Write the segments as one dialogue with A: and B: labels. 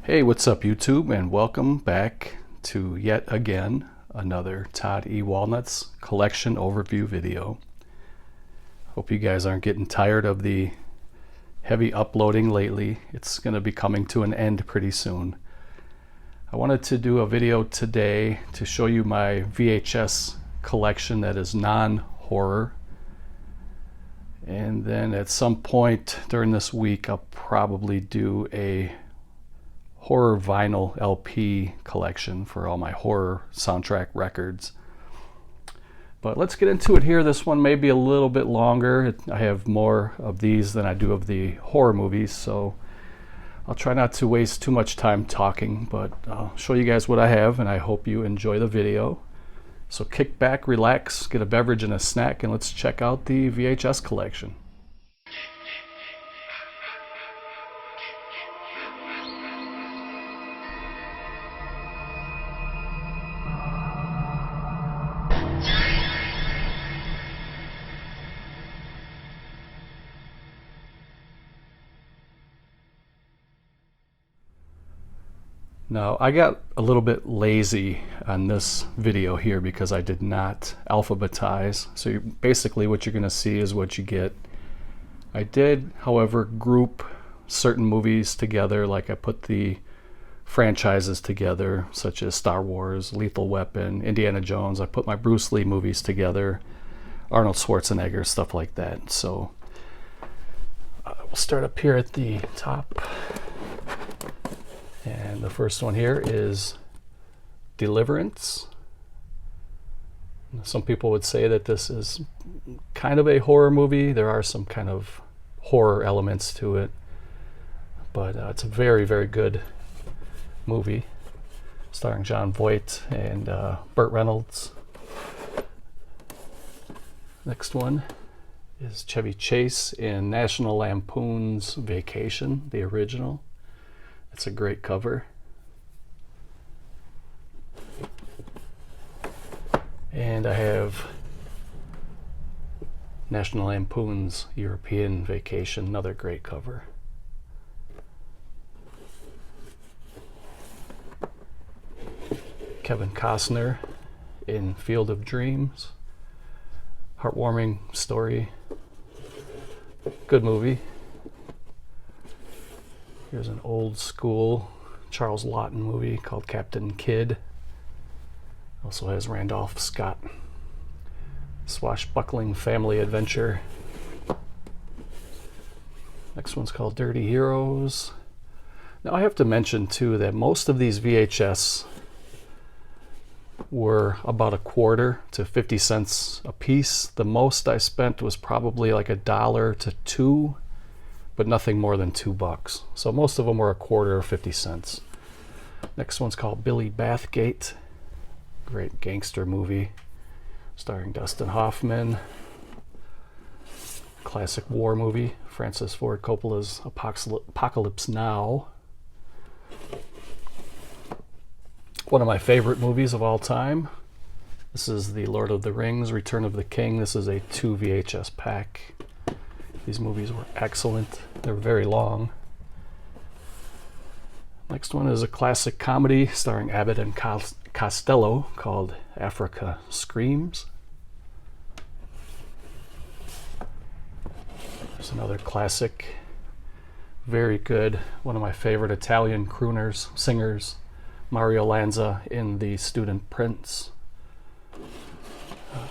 A: Hey, what's up YouTube, and welcome back to yet again another Todd E. Walnuts collection overview video. Hope you guys aren't getting tired of the heavy uploading lately. It's going to be coming to an end pretty soon. I wanted to do a video today to show you my VHS collection that is non-horror. And then at some point during this week I'll probably do a horror vinyl LP collection for all my horror soundtrack records. But let's get into it here. This one may be a little bit longer. I have more of these than I do of the horror movies, so I'll try not to waste too much time talking, but I'll show you guys what I have, and I hope you enjoy the video. So kick back, relax, get a beverage and a snack, and let's check out the VHS collection. Now, I got a little bit lazy on this video here because I did not alphabetize. So basically what you're going to see is what you get. I did, however, group certain movies together, like I put the franchises together, such as Star Wars, Lethal Weapon, Indiana Jones. I put my Bruce Lee movies together, Arnold Schwarzenegger, stuff like that. So we'll start up here at the top. And the first one here is Deliverance. Some people would say that this is kind of a horror movie. There are some kind of horror elements to it, but it's a very, very good movie starring Jon Voight and Burt Reynolds. Next one is Chevy Chase in National Lampoon's Vacation, the original. It's a great cover. And I have National Lampoon's European Vacation, another great cover. Kevin Costner in Field of Dreams. Heartwarming story. Good movie. Here's an old school Charles Laughton movie called Captain Kidd. Also has Randolph Scott. Swashbuckling family adventure. Next one's called Dirty Heroes. Now I have to mention too that most of these VHS were about $0.25 to 50 cents a piece. The most I spent was probably like $1 to $2, but nothing more than $2. So most of them were $0.25 or 50 cents. Next one's called Billy Bathgate. Great gangster movie starring Dustin Hoffman. Classic war movie, Francis Ford Coppola's Apocalypse Now. One of my favorite movies of all time. This is The Lord of the Rings, Return of the King. This is a 2 VHS pack. These movies were excellent. They're very long. Next one is a classic comedy starring Abbott and Costello called Africa Screams. There's another classic, very good, one of my favorite Italian crooners, singers, Mario Lanza in The Student Prince.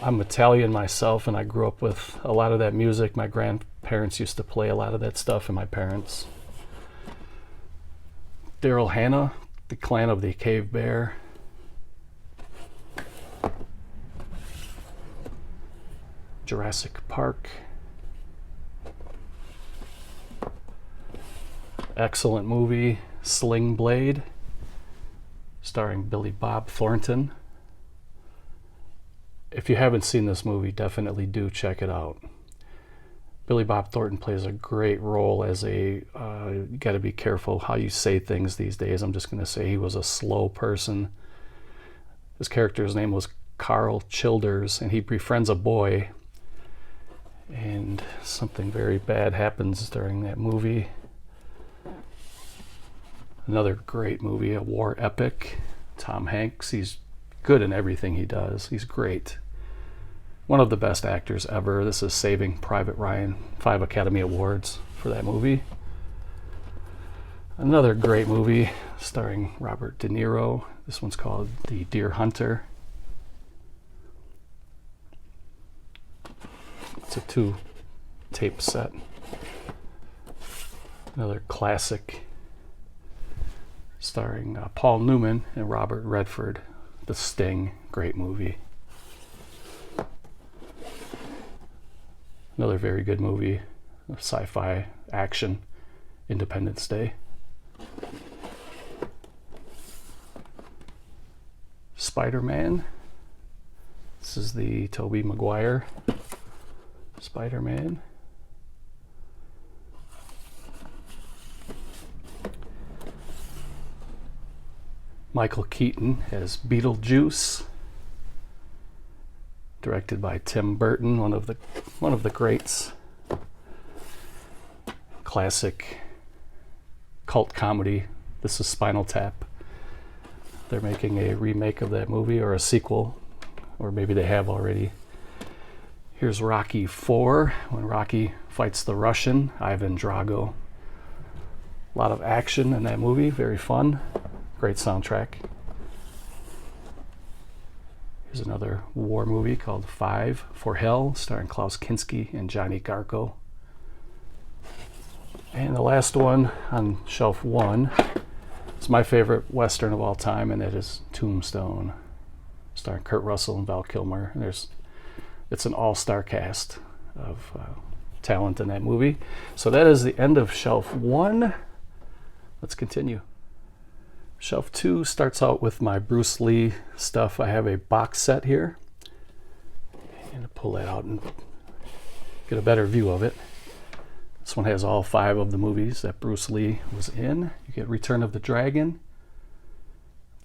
A: I'm Italian myself, and I grew up with a lot of that music. My grandparents used to play a lot of that stuff, and my parents. Daryl Hannah, The Clan of the Cave Bear. Jurassic Park. Excellent movie, Sling Blade, starring Billy Bob Thornton. If you haven't seen this movie, definitely do check it out. Billy Bob Thornton plays a great role as a, you got to be careful how you say things these days. I'm just going to say he was a slow person. His character's name was Carl Childers, and he befriends a boy, and something very bad happens during that movie. Another great movie, a war epic. Tom Hanks, he's good in everything he does. He's great. One of the best actors ever. This is Saving Private Ryan. 5 Academy Awards for that movie. Another great movie starring Robert De Niro. This one's called The Deer Hunter. It's a 2-tape set. Another classic starring Paul Newman and Robert Redford. The Sting, great movie. Another very good movie, sci-fi action, Independence Day. Spider-Man. This is the Tobey Maguire Spider-Man. Michael Keaton as Beetlejuice, directed by Tim Burton, one of the greats. Classic cult comedy. This is Spinal Tap. They're making a remake of that movie, or a sequel, or maybe they have already. Here's Rocky IV, when Rocky fights the Russian, Ivan Drago. A lot of action in that movie, very fun. Great soundtrack. Here's another war movie called 5 for Hell, starring Klaus Kinski and Johnny Garco. And the last one on shelf 1 is my favorite Western of all time, and that is Tombstone, starring Kurt Russell and Val Kilmer. And it's an all-star cast of talent in that movie. So that is the end of shelf 1. Let's continue. Shelf 2 starts out with my Bruce Lee stuff. I have a box set here. I'm going to pull that out and get a better view of it. This one has all 5 of the movies that Bruce Lee was in. You get Return of the Dragon,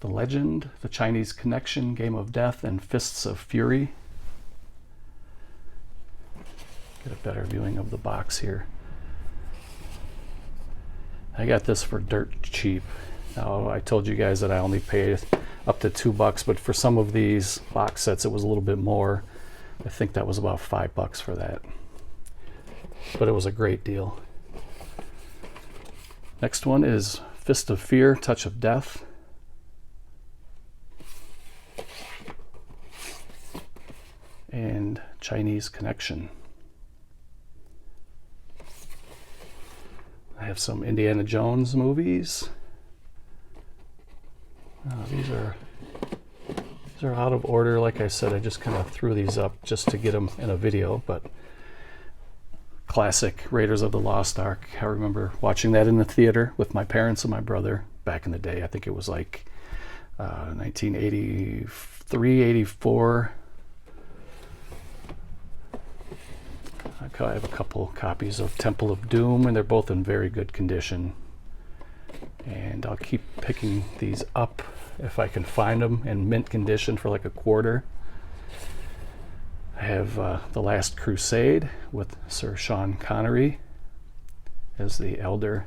A: The Legend, The Chinese Connection, Game of Death, and Fists of Fury. Get a better viewing of the box here. I got this for dirt cheap. Now, I told you guys that I only paid up to $2, but for some of these box sets it was a little bit more. I think that was about $5 for that. But it was a great deal. Next one is Fist of Fear, Touch of Death. And Chinese Connection. I have some Indiana Jones movies. These are out of order. Like I said, I just kind of threw these up just to get them in a video, but classic Raiders of the Lost Ark. I remember watching that in the theater with my parents and my brother back in the day. I think it was like 1983, 84. I have a couple copies of Temple of Doom, and they're both in very good condition. And I'll keep picking these up if I can find them in mint condition for like $0.25. I have The Last Crusade with Sir Sean Connery as the elder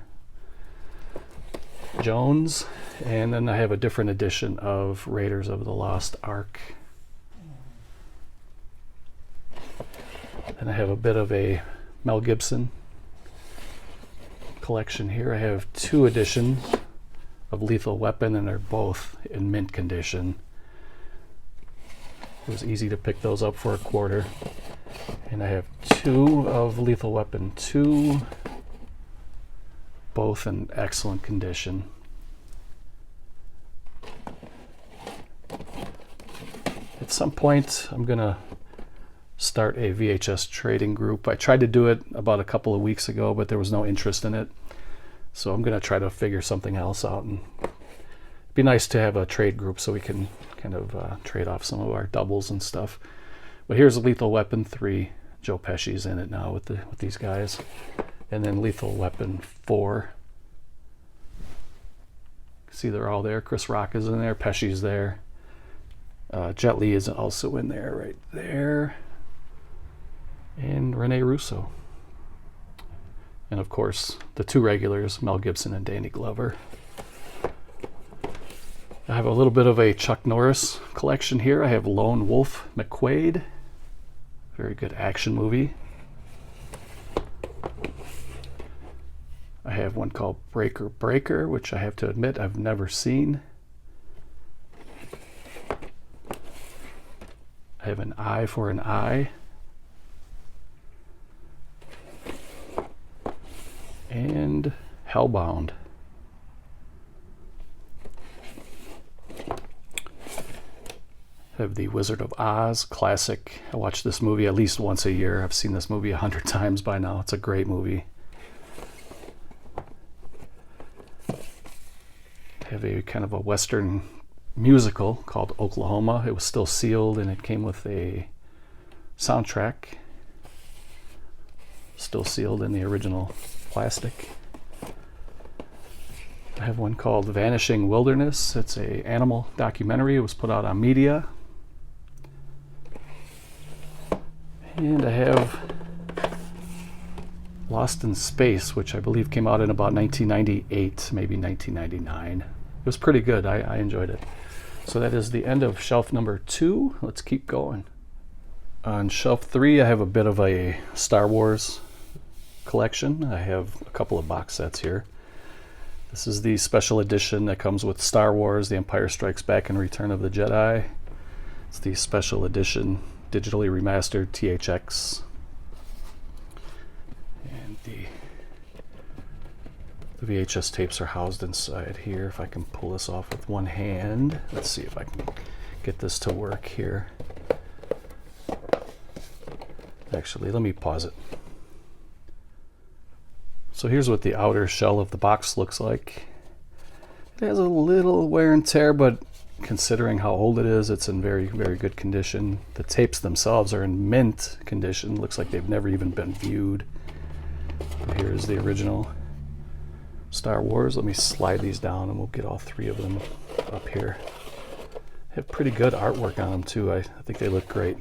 A: Jones. And then I have a different edition of Raiders of the Lost Ark. And I have a bit of a Mel Gibson collection here. I have 2 editions of Lethal Weapon, and they're both in mint condition. It was easy to pick those up for $0.25. And I have 2 of Lethal Weapon 2, both in excellent condition. At some point, I'm going to start a VHS trading group. I tried to do it about a couple of weeks ago, but there was no interest in it. So I'm going to try to figure something else out. And it'd be nice to have a trade group so we can kind of trade off some of our doubles and stuff. But here's Lethal Weapon 3. Joe Pesci's in it now with these guys. And then Lethal Weapon 4. See, they're all there. Chris Rock is in there. Pesci's there. Jet Li is also in there right there. And Rene Russo. And of course, the 2 regulars, Mel Gibson and Danny Glover. I have a little bit of a Chuck Norris collection here. I have Lone Wolf McQuade, very good action movie. I have one called Breaker Breaker, which I have to admit I've never seen. I have An Eye for an Eye. And Hellbound. I have The Wizard of Oz, classic. I watch this movie at least once a year. I've seen this movie 100 times by now. It's a great movie. I have a kind of a Western musical called Oklahoma. It was still sealed and it came with a soundtrack. Still sealed in the original plastic. I have one called Vanishing Wilderness. It's a animal documentary. It was put out on media. And I have Lost in Space, which I believe came out in about 1998, maybe 1999. It was pretty good. I enjoyed it. So that is the end of shelf number 2. Let's keep going. On shelf 3, I have a bit of a Star Wars collection. I have a couple of box sets here. This is the special edition that comes with Star Wars, The Empire Strikes Back, and Return of the Jedi. It's the special edition, digitally remastered THX. And the VHS tapes are housed inside here. If I can pull this off with one hand. Let's see if I can get this to work here. Actually, let me pause it. So here's what the outer shell of the box looks like. It has a little wear and tear, but considering how old it is, it's in very, very good condition. The tapes themselves are in mint condition. Looks like they've never even been viewed. Here's the original Star Wars. Let me slide these down and we'll get all 3 of them up here. They have pretty good artwork on them too. I think they look great.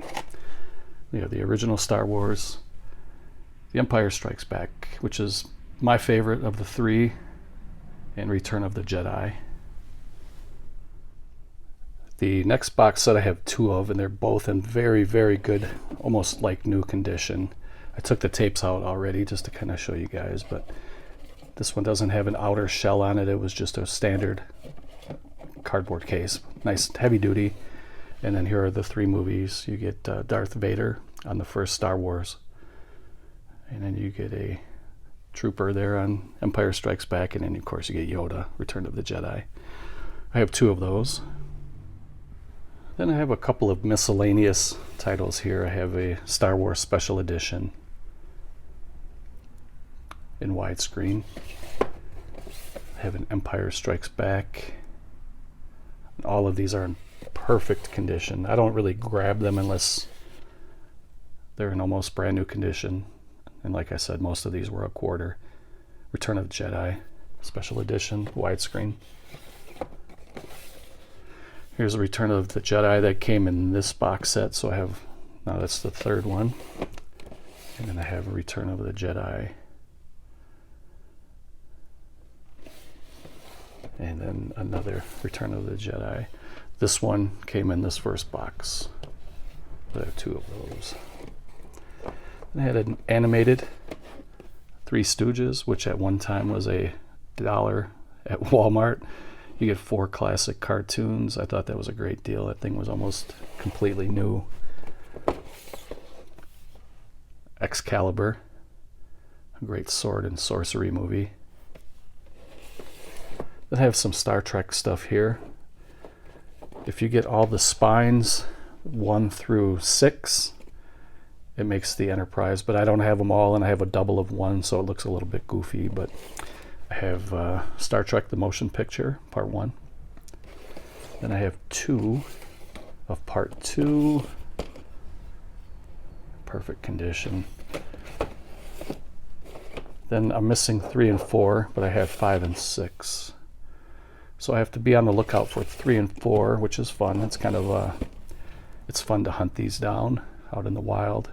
A: We have the original Star Wars, The Empire Strikes Back, which is my favorite of the 3, and Return of the Jedi. The next box set I have 2 of, and they're both in very, very good, almost like new condition. I took the tapes out already just to kind of show you guys, but this one doesn't have an outer shell on it. It was just a standard cardboard case. Nice heavy duty. And then here are the 3 movies. You get Darth Vader on the first Star Wars. And then you get a trooper there on Empire Strikes Back. And then, of course, you get Yoda, Return of the Jedi. I have 2 of those. Then I have a couple of miscellaneous titles here. I have a Star Wars Special Edition in widescreen. I have an Empire Strikes Back. And all of these are in perfect condition. I don't really grab them unless they're in almost brand new condition. And like I said, most of these were a quarter. Return of the Jedi Special Edition, widescreen. Here's a Return of the Jedi that came in this box set. So I have, now that's the 3rd one. And then I have a Return of the Jedi. And then another Return of the Jedi. This one came in this first box. I have 2 of those. And I had an animated Three Stooges, which at one time was $1 at Walmart. You get 4 classic cartoons. I thought that was a great deal. That thing was almost completely new. Excalibur, a great sword and sorcery movie. Then I have some Star Trek stuff here. If you get all the spines 1 through 6, it makes the Enterprise, but I don't have them all, and I have a double of 1, so it looks a little bit goofy. But I have Star Trek The Motion Picture, Part 1. Then I have 2 of Part 2. Perfect condition. Then I'm missing 3 and 4, but I have 5 and 6. So I have to be on the lookout for 3 and 4, which is fun. It's kind of it's fun to hunt these down out in the wild.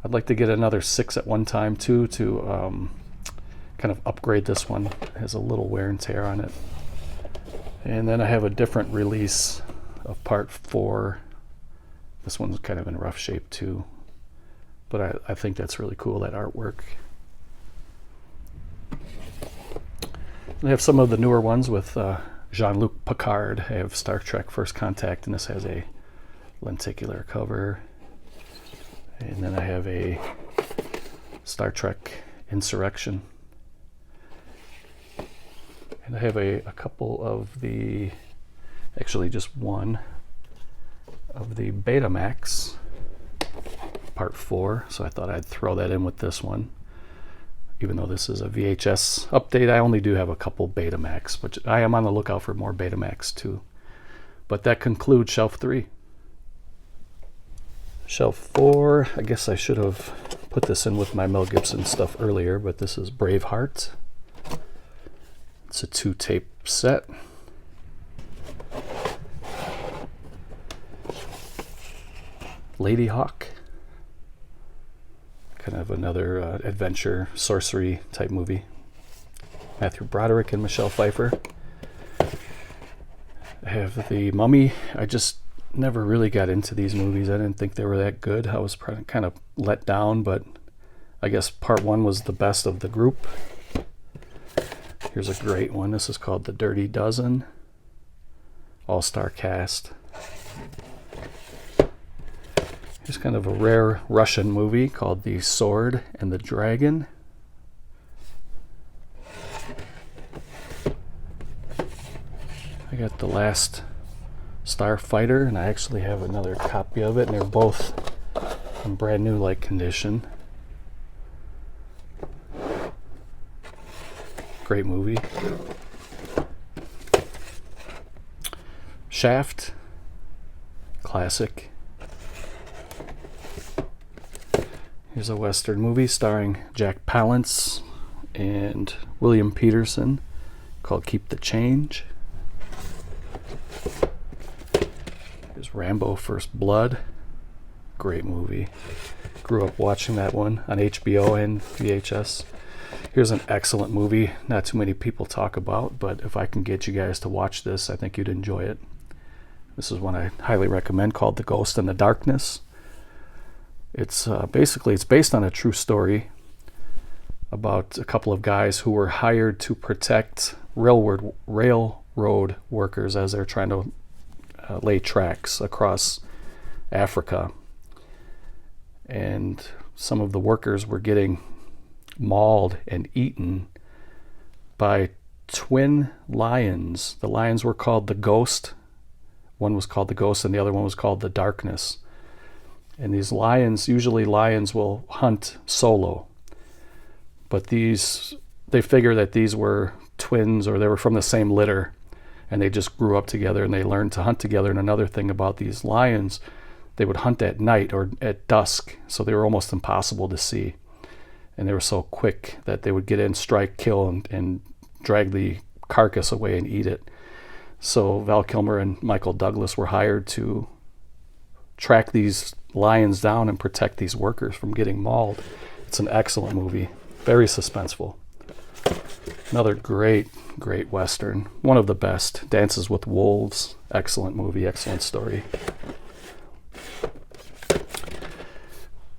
A: I'd like to get another 6 at one time too, to kind of upgrade this one. It has a little wear and tear on it. And then I have a different release of part 4. This one's kind of in rough shape too, but I think that's really cool, that artwork. I have some of the newer ones with Jean-Luc Picard. I have Star Trek First Contact, and this has a lenticular cover. And then I have a Star Trek Insurrection. And I have a couple of the, actually just one, of the Betamax part 4. So I thought I'd throw that in with this one. Even though this is a VHS update, I only do have a couple Betamax, but I am on the lookout for more Betamax too. But that concludes Shelf 3. Shelf 4, I guess I should have put this in with my Mel Gibson stuff earlier, but this is Braveheart. It's a 2-tape set. Lady Hawk. Kind of another adventure, sorcery type movie. Matthew Broderick and Michelle Pfeiffer. I have The Mummy. I just never really got into these movies. I didn't think they were that good. I was kind of let down, but I guess part 1 was the best of the group. Here's a great one. This is called The Dirty Dozen. All-star cast. Here's kind of a rare Russian movie called The Sword and the Dragon. I got The Last Starfighter, and I actually have another copy of it, and they're both in brand new like condition. Great movie. Shaft, classic. Here's a Western movie starring Jack Palance and William Peterson called Keep the Change. Here's Rambo First Blood. Great movie. Grew up watching that one on HBO and VHS. Here's an excellent movie not too many people talk about, but if I can get you guys to watch this, I think you'd enjoy it. This is one I highly recommend, called The Ghost in the Darkness. It's based on a true story about a couple of guys who were hired to protect railroad workers as they're trying to lay tracks across Africa. And some of the workers were getting mauled and eaten by twin lions. The lions were called the Ghost. One was called the Ghost and the other one was called the Darkness. And these lions, usually lions will hunt solo, but they figure that these were twins, or they were from the same litter, and they just grew up together and they learned to hunt together. And another thing about these lions, they would hunt at night or at dusk, so they were almost impossible to see. And they were so quick that they would get in, strike, kill, and drag the carcass away and eat it. So Val Kilmer and Michael Douglas were hired to track these lions down and protect these workers from getting mauled. It's an excellent movie, very suspenseful. Another great Western, one of the best, Dances with Wolves. Excellent movie, excellent story.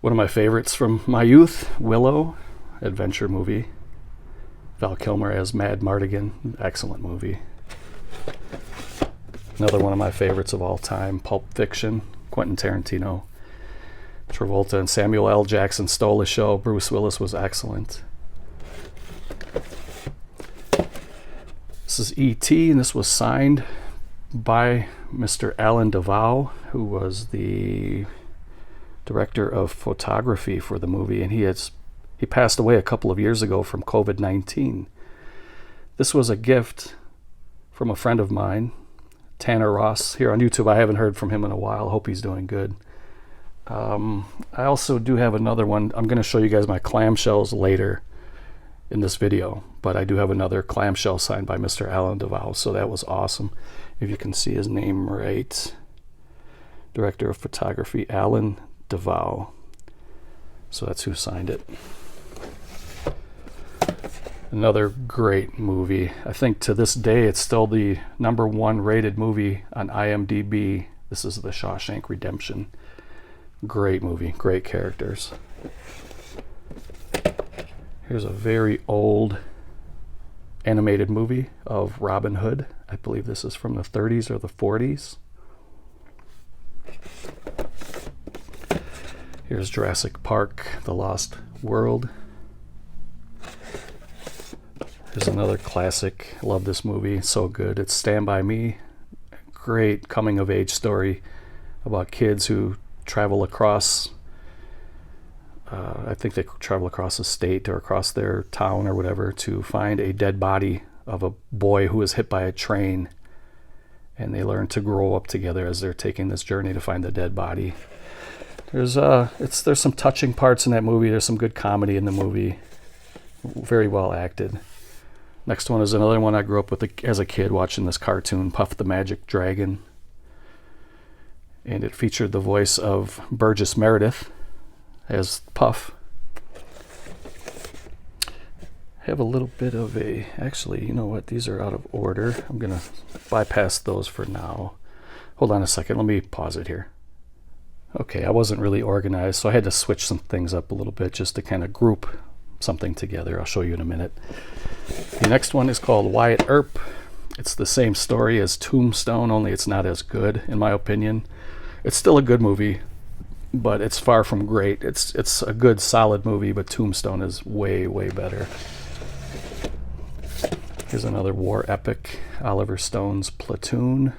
A: One of my favorites from my youth, Willow, adventure movie. Val Kilmer as Mad Mardigan, excellent movie. Another one of my favorites of all time, Pulp Fiction, Quentin Tarantino. Travolta and Samuel L. Jackson stole the show. Bruce Willis was excellent. This is E.T., and this was signed by Mr. Alan DeVoe, who was the director of photography for the movie, and he passed away a couple of years ago from COVID-19. This was a gift from a friend of mine, Tanner Ross, here on YouTube. I haven't heard from him in a while. Hope he's doing good. I also do have another one. I'm going to show you guys my clamshells later in this video, but I do have another clamshell signed by Mr. Alan DeVoe, so that was awesome. If you can see his name right, director of photography, Alan DeVoe. So that's who signed it. Another great movie. I think to this day it's still the #1 rated movie on IMDb. This is The Shawshank Redemption. Great movie, great characters. Here's a very old animated movie of Robin Hood. I believe this is from the 30s or the 40s. Here's Jurassic Park, The Lost World. Here's another classic. Love this movie, so good. It's Stand By Me. Great coming of age story about kids who travel across, I think they travel across a state or across their town or whatever to find a dead body of a boy who was hit by a train. And they learn to grow up together as they're taking this journey to find the dead body. There's some touching parts in that movie. There's some good comedy in the movie. Very well acted. Next one is another one I grew up with as a kid watching this cartoon, Puff the Magic Dragon. And it featured the voice of Burgess Meredith as Puff. I have a little bit of actually, you know what? These are out of order. I'm going to bypass those for now. Hold on a second. Let me pause it here. Okay, I wasn't really organized, so I had to switch some things up a little bit just to kind of group something together. I'll show you in a minute. The next one is called Wyatt Earp. It's the same story as Tombstone, only it's not as good, in my opinion. It's still a good movie, but it's far from great. It's a good, solid movie, but Tombstone is way, way better. Here's another war epic, Oliver Stone's Platoon.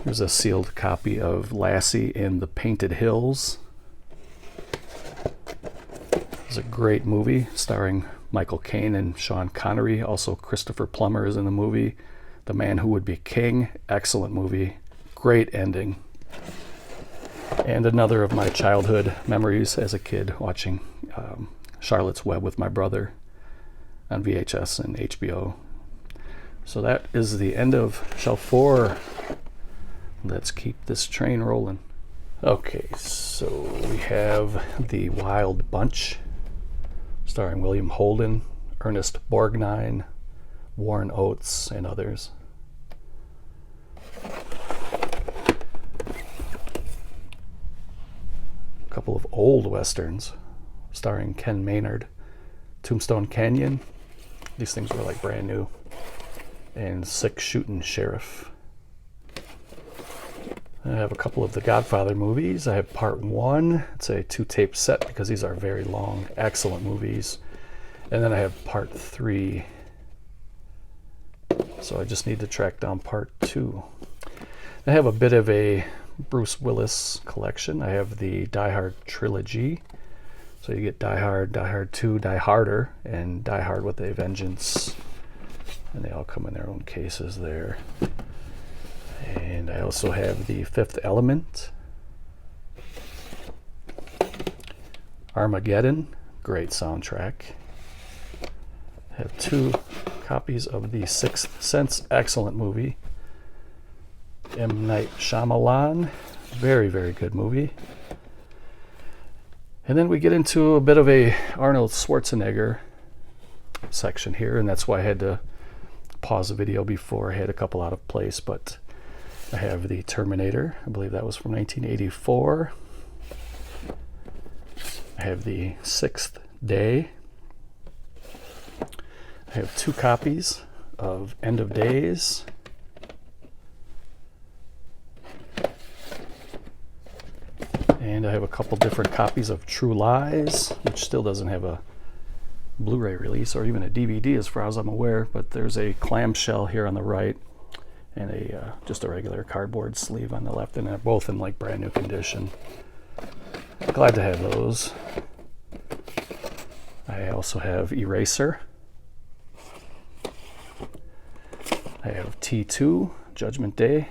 A: Here's a sealed copy of Lassie in the Painted Hills. It's a great movie starring Michael Caine and Sean Connery. Also, Christopher Plummer is in the movie. The Man Who Would Be King. Excellent movie. Great ending. And another of my childhood memories as a kid watching Charlotte's Web with my brother on VHS and HBO. So that is the end of shelf 4. Let's keep this train rolling. Okay, so we have The Wild Bunch, starring William Holden, Ernest Borgnine, Warren Oates, and others. A couple of old westerns, starring Ken Maynard, Tombstone Canyon. These things were like brand new. And Six Shootin' Sheriff. I have a couple of the Godfather movies. I have part 1. It's a 2-tape set because these are very long, excellent movies. And then I have part 3. So I just need to track down part 2. I have a bit of a Bruce Willis collection. I have the Die Hard trilogy. So you get Die Hard, Die Hard 2, Die Harder, and Die Hard with a Vengeance. And they all come in their own cases there. And I also have The Fifth Element, Armageddon, great soundtrack. I have 2 copies of The Sixth Sense, excellent movie. M. Night Shyamalan, very, very good movie. And then we get into a bit of a Arnold Schwarzenegger section here, and that's why I had to pause the video before. I had a couple out of place, but I have the Terminator. I believe that was from 1984. I have the Sixth Day. I have 2 copies of End of Days. And I have a couple different copies of True Lies, which still doesn't have a Blu-ray release or even a DVD as far as I'm aware, but there's a clamshell here on the right and just a regular cardboard sleeve on the left, and they're both in like brand new condition. Glad to have those. I also have Eraser. I have T2, Judgment Day.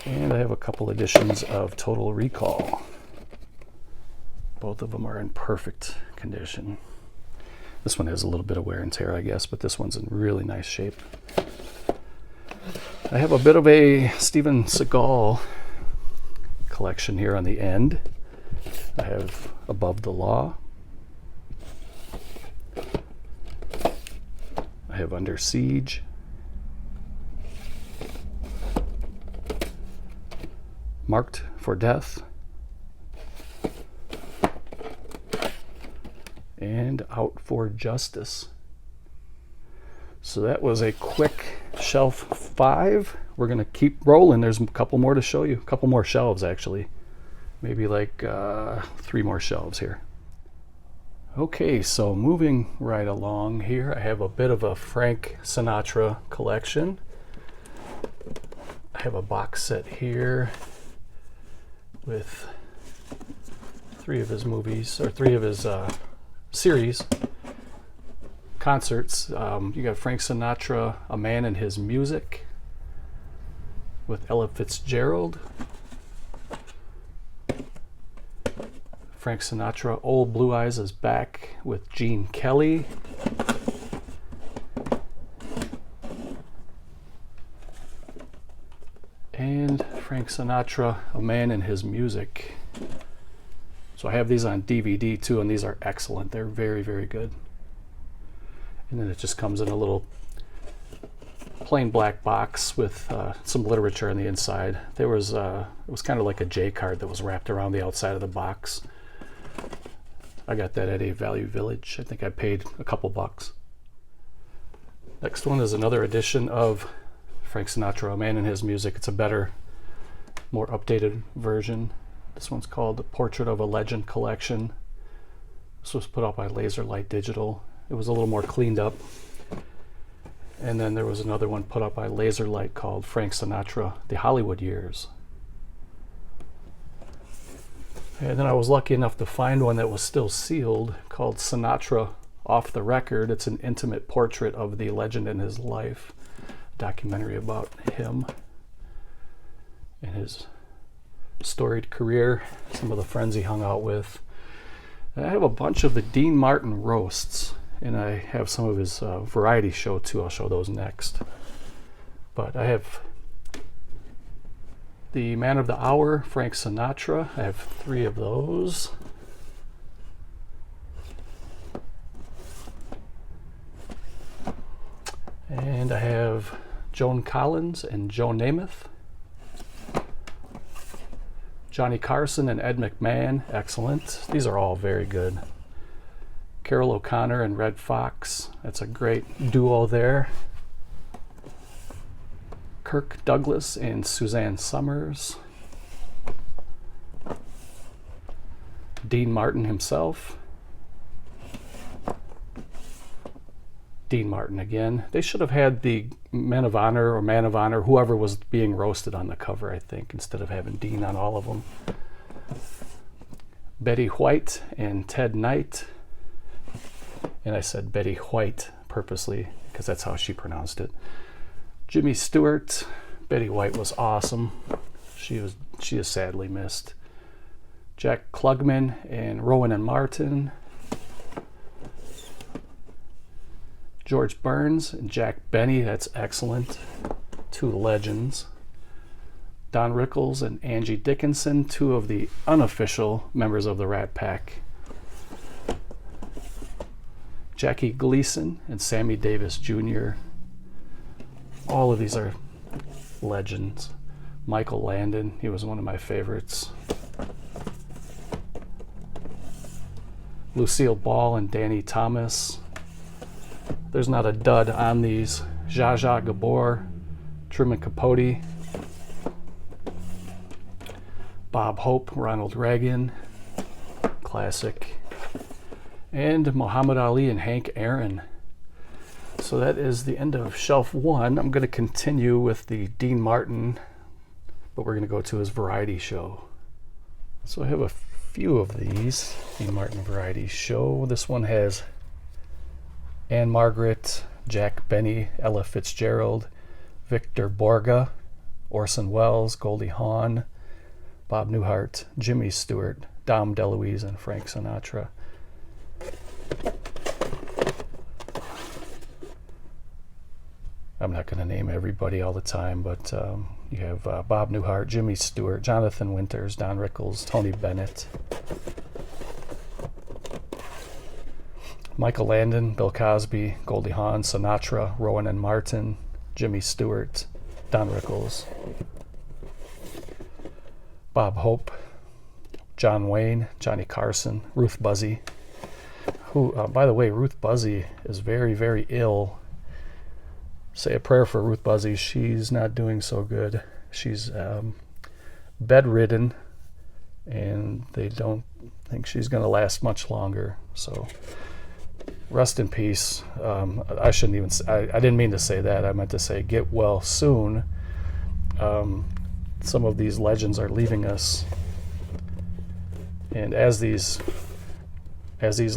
A: And I have a couple editions of Total Recall. Both of them are in perfect condition. This one has a little bit of wear and tear, I guess, but this one's in really nice shape. I have a bit of a Steven Seagal collection here on the end. I have Above the Law. I have Under Siege. Marked for Death. And Out for Justice. So that was a quick shelf 5. We're going to keep rolling. There's a couple more to show you. A couple more shelves, actually. Maybe like 3 more shelves here. Okay, so moving right along here, I have a bit of a Frank Sinatra collection. I have a box set here with 3 of his movies, or 3 of his series concerts. You got Frank Sinatra, A Man and His Music with Ella Fitzgerald. Frank Sinatra, Old Blue Eyes is Back with Gene Kelly. And Frank Sinatra, A Man and His Music. So I have these on DVD too, and these are excellent. They're very, very good. And then it just comes in a little plain black box with some literature on the inside. There was it was kind of like a J card that was wrapped around the outside of the box. I got that at a Value Village. I think I paid a couple bucks. Next one is another edition of Frank Sinatra, A Man and His Music. It's a better, more updated version. This one's called The Portrait of a Legend Collection. This was put out by Laserlight Digital. It was a little more cleaned up. And then there was another one put up by Laserlight called Frank Sinatra, The Hollywood Years. And then I was lucky enough to find one that was still sealed called Sinatra Off the Record. It's an intimate portrait of the legend and his life. A documentary about him and his storied career, some of the friends he hung out with. And I have a bunch of the Dean Martin roasts, and I have some of his variety show too. I'll show those next. But I have the Man of the Hour, Frank Sinatra. I have 3 of those. And I have Joan Collins and Joe Namath. Johnny Carson and Ed McMahon, excellent. These are all very good. Carol O'Connor and Red Fox, that's a great duo there. Kirk Douglas and Suzanne Summers. Dean Martin himself. Dean Martin again. They should have had the Men of Honor or Man of Honor, whoever was being roasted on the cover, I think, instead of having Dean on all of them. Betty White and Ted Knight. And I said Betty White purposely because that's how she pronounced it. Jimmy Stewart. Betty White was awesome. She is sadly missed. Jack Klugman and Rowan and Martin. George Burns and Jack Benny, that's excellent. 2 legends. Don Rickles and Angie Dickinson, 2 of the unofficial members of the Rat Pack. Jackie Gleason and Sammy Davis Jr. All of these are legends. Michael Landon, he was one of my favorites. Lucille Ball and Danny Thomas. There's not a dud on these. Zsa Zsa Gabor, Truman Capote, Bob Hope, Ronald Reagan, classic, and Muhammad Ali and Hank Aaron. So that is the end of shelf 1. I'm going to continue with the Dean Martin, but we're going to go to his variety show. So I have a few of these Dean Martin variety show. This one has Anne Margaret, Jack Benny, Ella Fitzgerald, Victor Borge, Orson Welles, Goldie Hawn, Bob Newhart, Jimmy Stewart, Dom DeLuise, and Frank Sinatra. I'm not going to name everybody all the time, but you have Bob Newhart, Jimmy Stewart, Jonathan Winters, Don Rickles, Tony Bennett. Michael Landon, Bill Cosby, Goldie Hawn, Sinatra, Rowan and Martin, Jimmy Stewart, Don Rickles, Bob Hope, John Wayne, Johnny Carson, Ruth Buzzy, who, by the way, Ruth Buzzy is very, very ill. Say a prayer for Ruth Buzzy. She's not doing so good. She's bedridden, and they don't think she's going to last much longer. So rest in peace. I shouldn't even say, I didn't mean to say that. I meant to say get well soon. Some of these legends are leaving us, and as these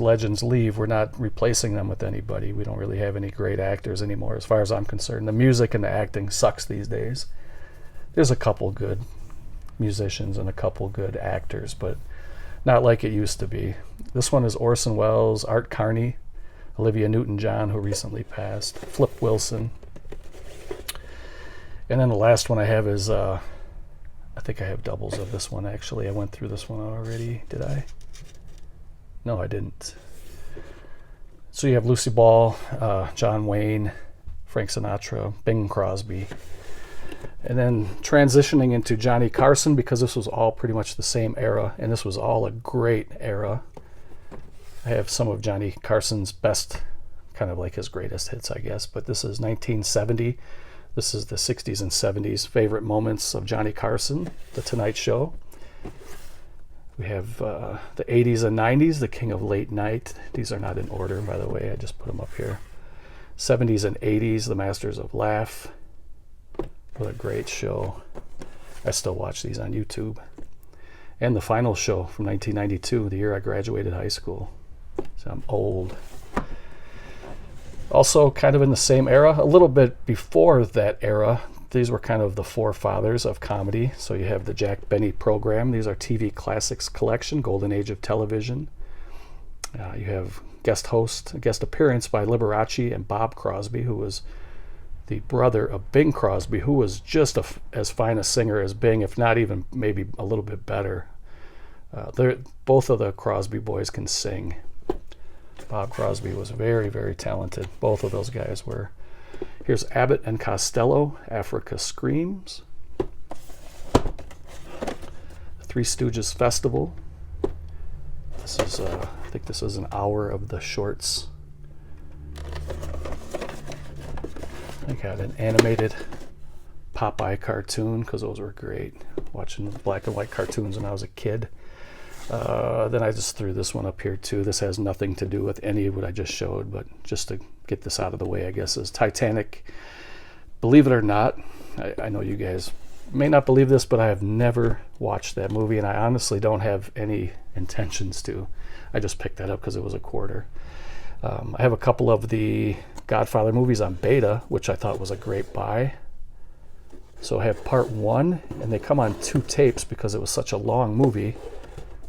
A: legends leave, we're not replacing them with anybody. We don't really have any great actors anymore, as far as I'm concerned. The music and the acting sucks these days. There's a couple good musicians and a couple good actors, but not like it used to be. This one is Orson Welles, Art Carney, Olivia Newton-John, who recently passed, Flip Wilson. And then the last one I have is, I think I have doubles of this one, actually. I went through this one already. Did I? No, I didn't. So you have Lucy Ball, John Wayne, Frank Sinatra, Bing Crosby. And then transitioning into Johnny Carson, because this was all pretty much the same era, and this was all a great era. I have some of Johnny Carson's best, kind of like his greatest hits, I guess, but this is 1970. This is the 60s and 70s favorite moments of Johnny Carson, The Tonight Show. We have the 80s and 90s, The King of Late Night. These are not in order, by the way. I just put them up here. 70s and 80s, The Masters of Laugh. What a great show. I still watch these on YouTube. And The Final Show from 1992, the year I graduated high school. So I'm old. Also kind of in the same era, a little bit before that era. These were kind of the forefathers of comedy. So you have the Jack Benny program. These are TV Classics collection, Golden Age of Television. You have guest appearance by Liberace and Bob Crosby, who was the brother of Bing Crosby, who was just as fine a singer as Bing, if not even maybe a little bit better. Both of the Crosby boys can sing. Bob Crosby was very, very talented. Both of those guys were. Here's Abbott and Costello, Africa Screams. The Three Stooges Festival. This is, I think this is an hour of the shorts. I got an animated Popeye cartoon, because those were great. Watching black and white cartoons when I was a kid. Then I just threw this one up here too. This has nothing to do with any of what I just showed, but just to get this out of the way, I guess, is Titanic. Believe it or not, I know you guys may not believe this, but I have never watched that movie, and I honestly don't have any intentions to. I just picked that up because it was a quarter. I have a couple of the Godfather movies on beta, which I thought was a great buy. So I have part 1, and they come on 2 tapes because it was such a long movie.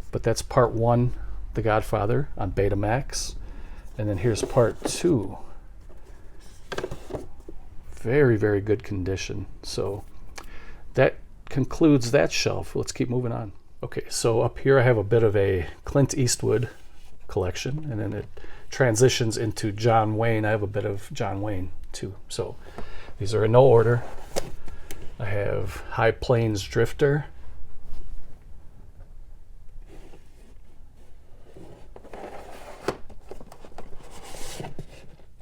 A: But that's part 1, The Godfather, on Betamax. And then here's part 2. Very, very good condition. So that concludes that shelf. Let's keep moving on. Okay, so up here I have a bit of a Clint Eastwood collection, and then it transitions into John Wayne. I have a bit of John Wayne too. So these are in no order. I have High Plains Drifter.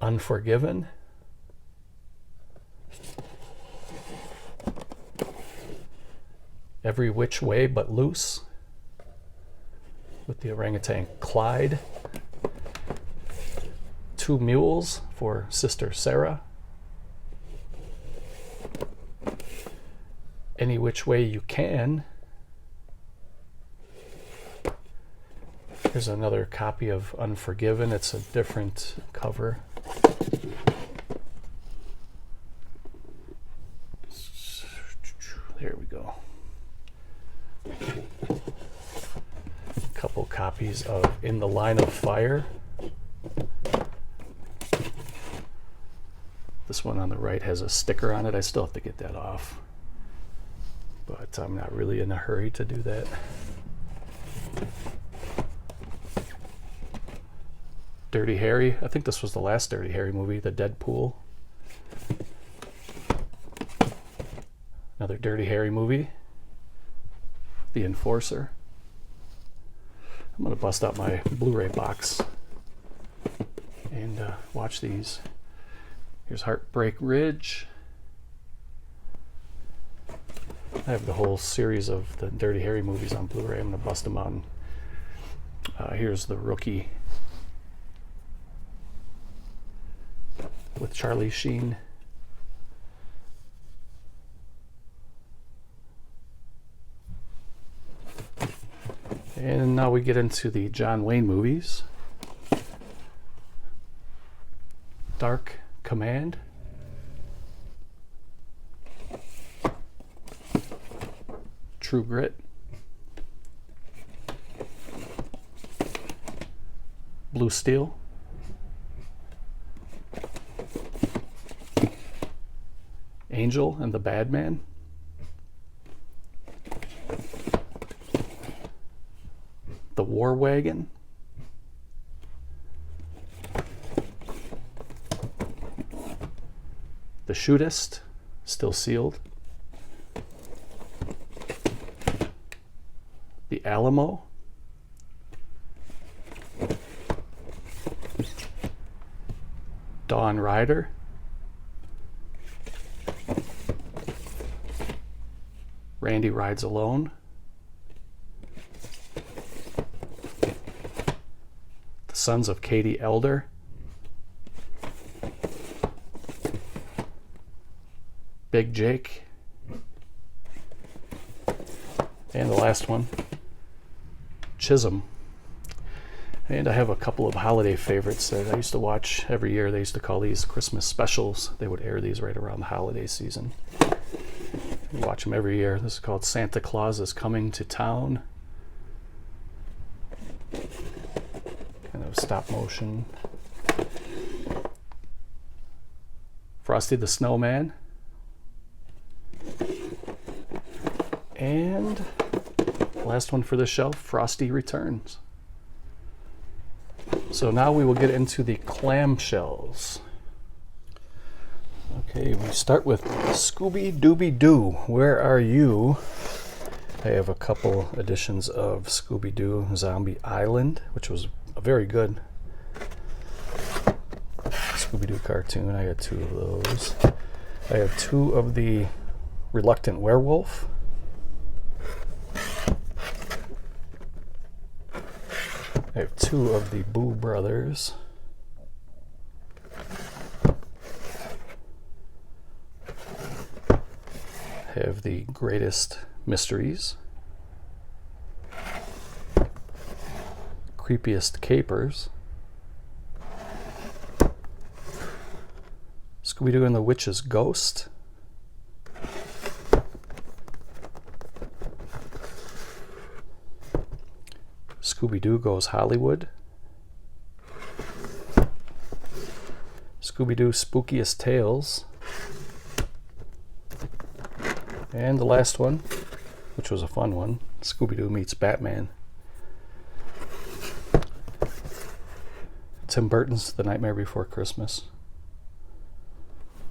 A: Unforgiven. Every Which Way But Loose, with the orangutan Clyde. 2 Mules for Sister Sarah. Any Which Way You Can. Here's another copy of Unforgiven. It's a different cover. There we go. A couple copies of In the Line of Fire. This one on the right has a sticker on it. I still have to get that off, but I'm not really in a hurry to do that. Dirty Harry. I think this was the last Dirty Harry movie, the Deadpool. Another Dirty Harry movie, The Enforcer. I'm going to bust out my Blu-ray box and watch these. Here's Heartbreak Ridge. I have the whole series of the Dirty Harry movies on Blu-ray. I'm going to bust them out. Here's The Rookie with Charlie Sheen. And now we get into the John Wayne movies. Dark Command. True Grit. Blue Steel. Angel and the Bad Man. The War Wagon. The Shootist, still sealed. The Alamo. Dawn Rider. Randy Rides Alone. The Sons of Katie Elder. Big Jake. And the last one, Chisholm. And I have a couple of holiday favorites that I used to watch every year. They used to call these Christmas specials. They would air these right around the holiday season. You watch them every year. This is called Santa Claus is Coming to Town. Kind of stop motion. Frosty the Snowman. And last one for the shelf, Frosty Returns. So now we will get into the clamshells. Okay, we start with Scooby-Dooby-Doo. Where Are You? I have a couple editions of Scooby-Doo Zombie Island, which was a very good Scooby-Doo cartoon. I got 2 of those. I have 2 of the Reluctant Werewolf. I have 2 of the Boo Brothers. I have the Greatest Mysteries. Creepiest Capers. Scooby-Doo and the Witch's Ghost. Scooby-Doo Goes Hollywood. Scooby-Doo Spookiest Tales. And the last one, which was a fun one, Scooby-Doo Meets Batman. Tim Burton's The Nightmare Before Christmas.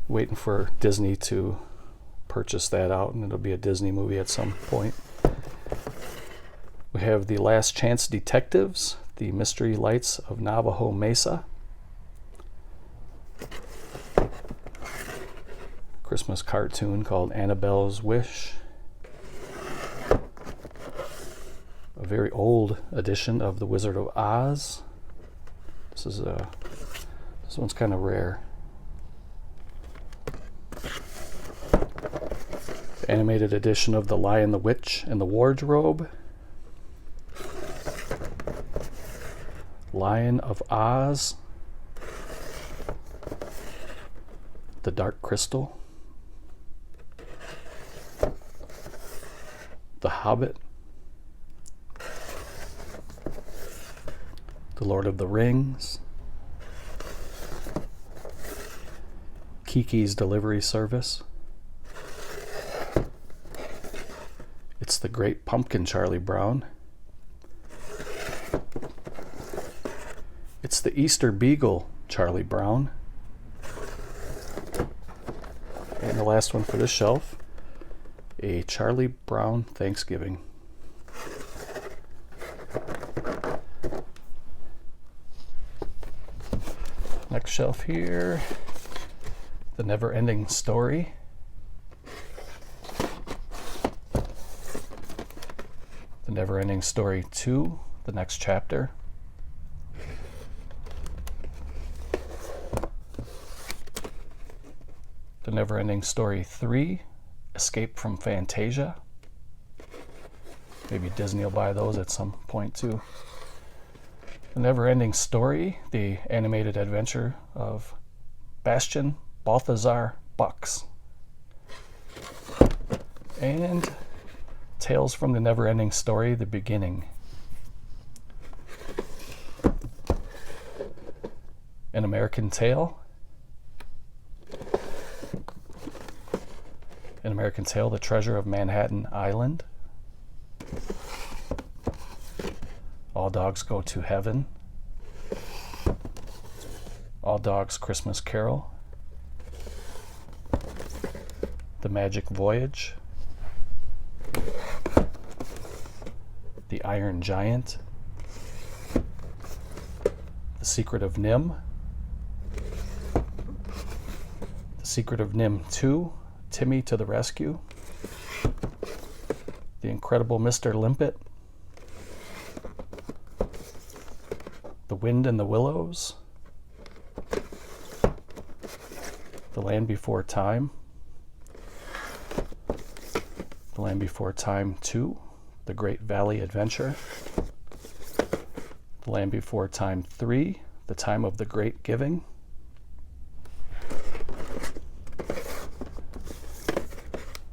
A: Waiting for Disney to purchase that out, and it'll be a Disney movie at some point. We have The Last Chance Detectives, The Mystery Lights of Navajo Mesa. Christmas cartoon called Annabelle's Wish. A very old edition of The Wizard of Oz. This one's kind of rare. The animated edition of The Lion, the Witch, and the Wardrobe. Lion of Oz. The Dark Crystal. The Hobbit. The Lord of the Rings. Kiki's Delivery Service. It's the Great Pumpkin, Charlie Brown. It's the Easter Beagle, Charlie Brown. And the last one for this shelf, a Charlie Brown Thanksgiving. Next shelf here, The Never Ending Story. The Never Ending Story 2, the next chapter. The Never Ending Story 3, Escape from Fantasia. Maybe Disney will buy those at some point too. The Never Ending Story, the animated adventure of Bastian Balthazar Bucks. And Tales from the Never Ending Story, the beginning. An American Tale. An American Tale, The Treasure of Manhattan Island. All Dogs Go to Heaven. All Dogs Christmas Carol. The Magic Voyage. The Iron Giant. The Secret of Nim. The Secret of Nim 2, Timmy to the Rescue. The Incredible Mr. Limpet. The Wind in the Willows. The Land Before Time. The Land Before Time 2, The Great Valley Adventure. The Land Before Time 3, The Time of the Great Giving.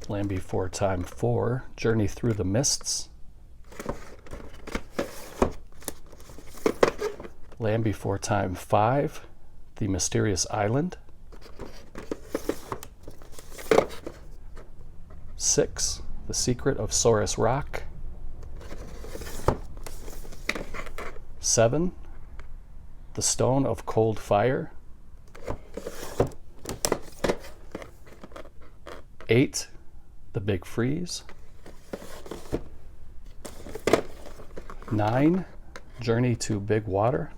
A: Land Before Time 4, Journey Through the Mists. Land Before Time 5, The Mysterious Island. 6, The Secret of Saurus Rock. 7, The Stone of Cold Fire. 8, The Big Freeze. 9, Journey to Big Water.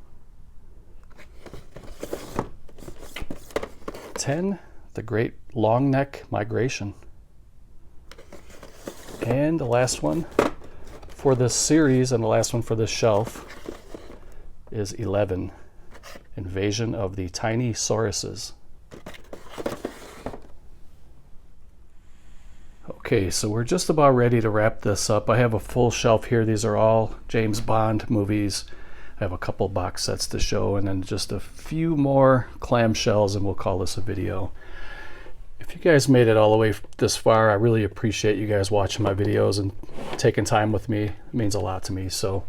A: 10, The Great Long Neck Migration. And the last one for this series and the last one for this shelf is 11, Invasion of the Tiny Sauruses. Okay, so we're just about ready to wrap this up. I have a full shelf here. These are all James Bond movies. I have a couple box sets to show and then just a few more clamshells, and we'll call this a video. If you guys made it all the way this far, I really appreciate you guys watching my videos and taking time with me. It means a lot to me. So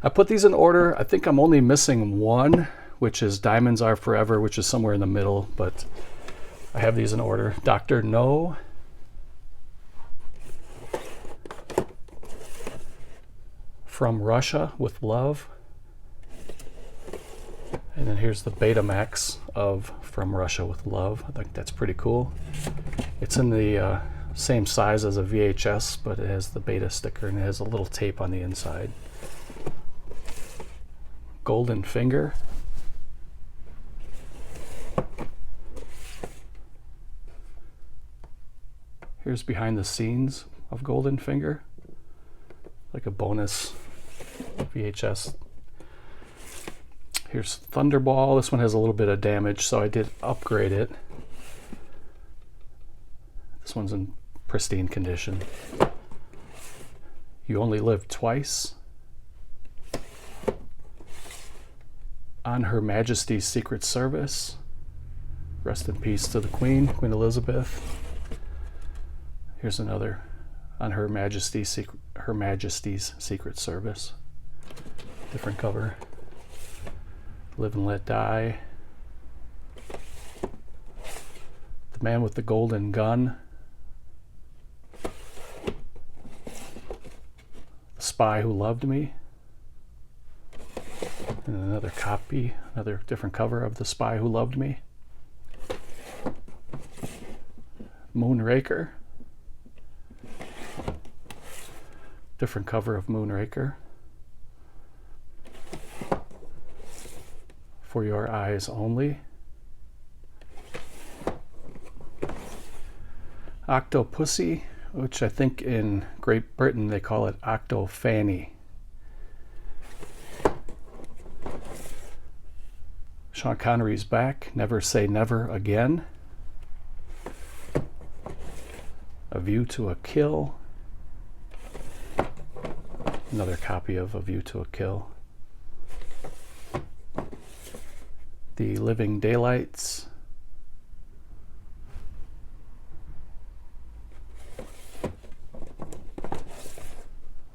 A: I put these in order. I think I'm only missing one, which is Diamonds Are Forever, which is somewhere in the middle, but I have these in order. Dr. No. From Russia with Love. And then here's the Betamax of From Russia with Love. I think that's pretty cool. It's in the same size as a VHS, but it has the beta sticker and it has a little tape on the inside. Golden Finger. Here's behind the scenes of Golden Finger, like a bonus VHS. Here's Thunderball. This one has a little bit of damage, so I did upgrade it. This one's in pristine condition. You Only Live Twice. On Her Majesty's Secret Service. Rest in peace to the Queen, Queen Elizabeth. Here's another On Her Majesty's Secret Service. Different cover. Live and Let Die. The Man with the Golden Gun. The Spy Who Loved Me. And another copy, another different cover of The Spy Who Loved Me. Moonraker. Different cover of Moonraker. For Your Eyes Only. Octopussy, which I think in Great Britain they call it Octofanny. Sean Connery's back, Never Say Never Again. A View to a Kill. Another copy of A View to a Kill. The Living Daylights.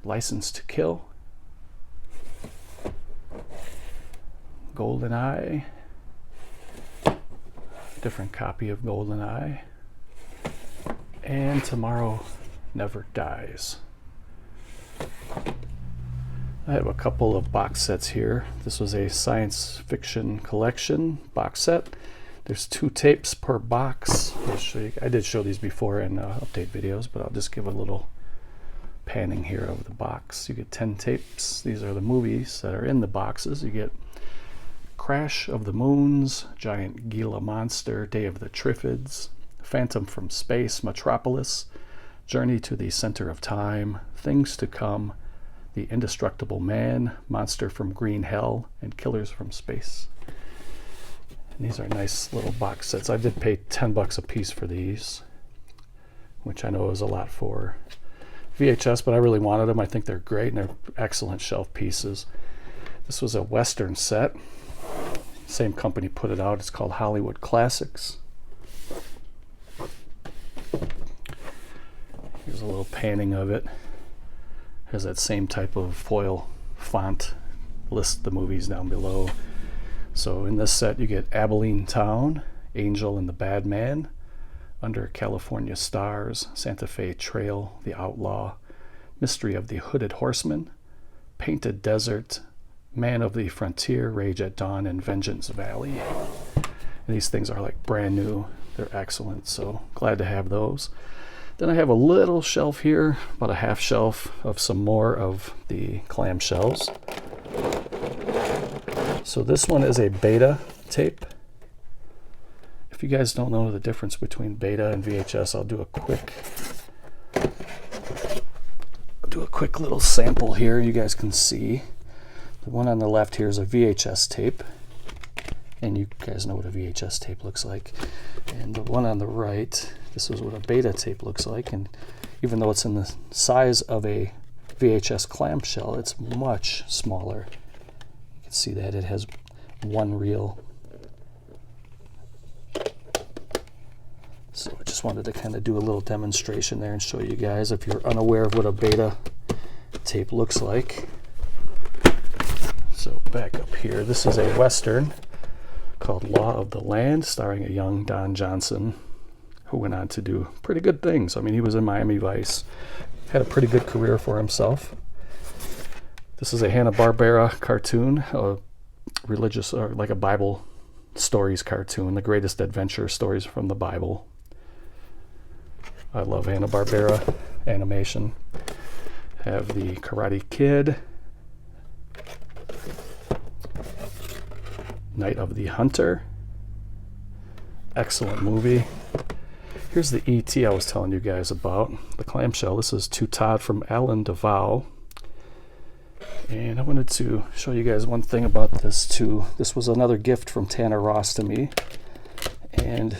A: License to Kill. GoldenEye. Different copy of GoldenEye. And Tomorrow Never Dies. I have a couple of box sets here. This was a science fiction collection box set. There's 2 tapes per box. I'll show you. I did show these before in update videos, but I'll just give a little panning here of the box. You get 10 tapes. These are the movies that are in the boxes. You get Crash of the Moons, Giant Gila Monster, Day of the Triffids, Phantom from Space, Metropolis, Journey to the Center of Time, Things to Come, The Indestructible Man, Monster from Green Hell, and Killers from Space. And these are nice little box sets. I did pay $10 a piece for these, which I know is a lot for VHS, but I really wanted them. I think they're great, and they're excellent shelf pieces. This was a Western set. Same company put it out. It's called Hollywood Classics. Here's a little panning of it. Has that same type of foil font. List the movies down below. So in this set you get Abilene Town, Angel and the Bad Man, Under California Stars, Santa Fe Trail, The Outlaw, Mystery of the Hooded Horseman, Painted Desert, Man of the Frontier, Rage at Dawn, and Vengeance Valley. And these things are like brand new. They're excellent, so glad to have those. Then I have a little shelf here, about a half shelf of some more of the clamshells. So this one is a beta tape. If you guys don't know the difference between beta and VHS, I'll do a quick little sample here you guys can see. The one on the left here is a VHS tape, and you guys know what a VHS tape looks like. And the one on the right, this is what a beta tape looks like, and even though it's in the size of a VHS clamshell, it's much smaller. You can see that it has one reel. So I just wanted to kind of do a little demonstration there and show you guys if you're unaware of what a beta tape looks like. So back up here, this is a Western called Law of the Land, starring a young Don Johnson, who went on to do pretty good things. I mean, he was in Miami Vice, had a pretty good career for himself. This is a Hanna-Barbera cartoon, a religious, or like a Bible stories cartoon, the greatest adventure stories from the Bible. I love Hanna-Barbera animation. Have the Karate Kid, Night of the Hunter, excellent movie. Here's the E.T. I was telling you guys about, the clamshell. This is To Todd from Alan DeVoe. And I wanted to show you guys one thing about this too. This was another gift from Tanner Ross to me. And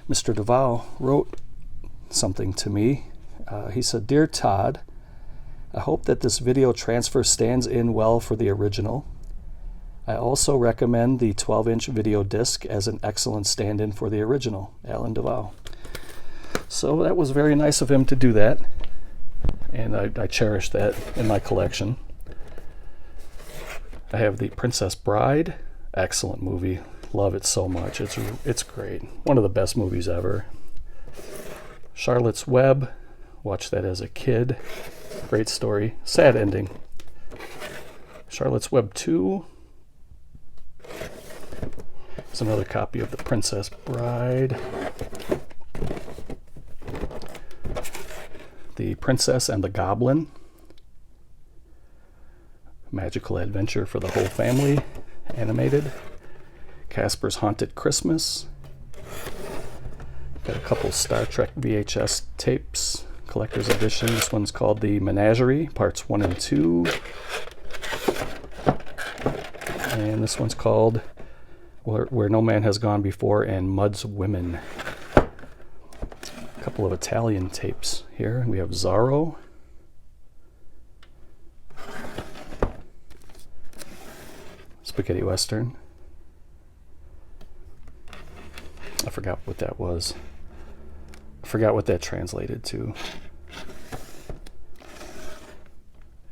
A: Mr. DeVoe wrote something to me. He said, "Dear Todd, I hope that this video transfer stands in well for the original. I also recommend the 12-inch video disc as an excellent stand-in for the original, Alan DeVoe." So that was very nice of him to do that, and I cherish that in my collection. I have the Princess Bride, excellent movie, love it so much, it's great, one of the best movies ever. Charlotte's Web, watched that as a kid, great story, sad ending. Charlotte's Web 2. It's another copy of The Princess Bride. The Princess and the Goblin. Magical Adventure for the Whole Family, animated. Casper's Haunted Christmas. Got a couple Star Trek VHS tapes, collector's edition. This one's called The Menagerie, parts 1 and 2. And this one's called Where No Man Has Gone Before and Mud's Women. A couple of Italian tapes here. We have Zorro. Spaghetti Western. I forgot what that was. I forgot what that translated to.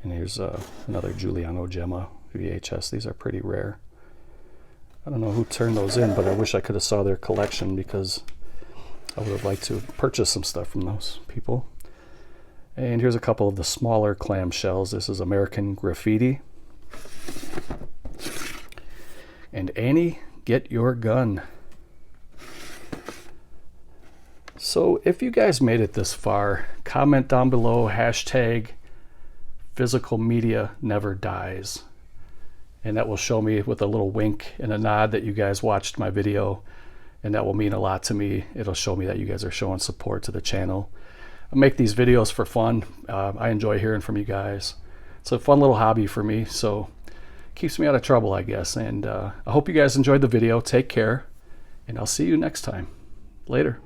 A: And here's another Giuliano Gemma VHS. These are pretty rare. I don't know who turned those in, but I wish I could have saw their collection because I would have liked to purchase some stuff from those people. And here's a couple of the smaller clamshells. This is American Graffiti. And Annie, Get Your Gun. So if you guys made it this far, comment down below, hashtag physical media never dies. And that will show me with a little wink and a nod that you guys watched my video. And that will mean a lot to me. It'll show me that you guys are showing support to the channel. I make these videos for fun. I enjoy hearing from you guys. It's a fun little hobby for me, so keeps me out of trouble, I guess. And I hope you guys enjoyed the video. Take care, and I'll see you next time. Later.